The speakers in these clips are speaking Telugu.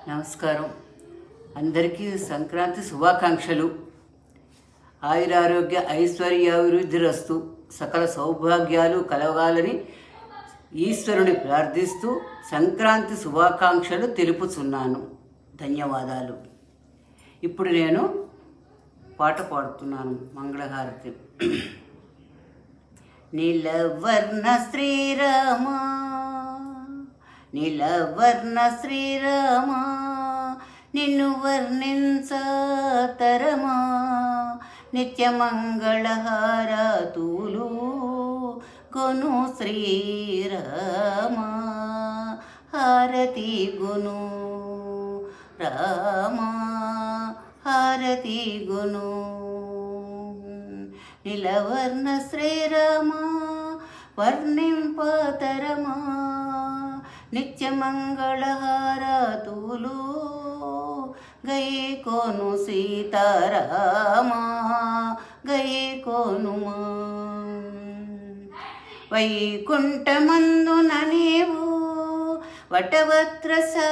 నమస్కారం. అందరికీ సంక్రాంతి శుభాకాంక్షలు. ఆయురారోగ్య ఐశ్వర్యాభివృద్ధిరస్తు, సకల సౌభాగ్యాలు కలగాలని ఈశ్వరుని ప్రార్థిస్తూ సంక్రాంతి శుభాకాంక్షలు తెలుపుచున్నాను. ధన్యవాదాలు. ఇప్పుడు నేను పాట పాడుతున్నాను, మంగళహారతి. నీలవర్ణ శ్రీరామా, నీలవర్ణ శ్రీరామా, నిన్ను వర్ణించతరమా, నిత్యమంగళహారతులు గొను శ్రీరామా, హారతి గొను రామా, హారతి గొను. నీలవర్ణ శ్రీరామా వర్ణింపతరమా, నిత్యమంగళహారతులు గైకోను సీతారామా, గైకోనుమా. వైకుంఠమందున నీవు వటవత్రసాయివై,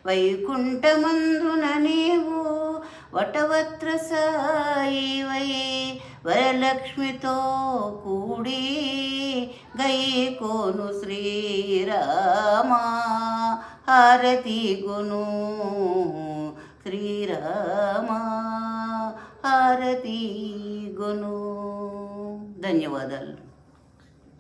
వైకుంఠమందున నీవు వటవత్రసాయివై, వరలక్ష్మితో కూడి గైకోను శ్రీరామా, హారతి గును శ్రీరామా, హారతి గును. ధన్యవాదాలు.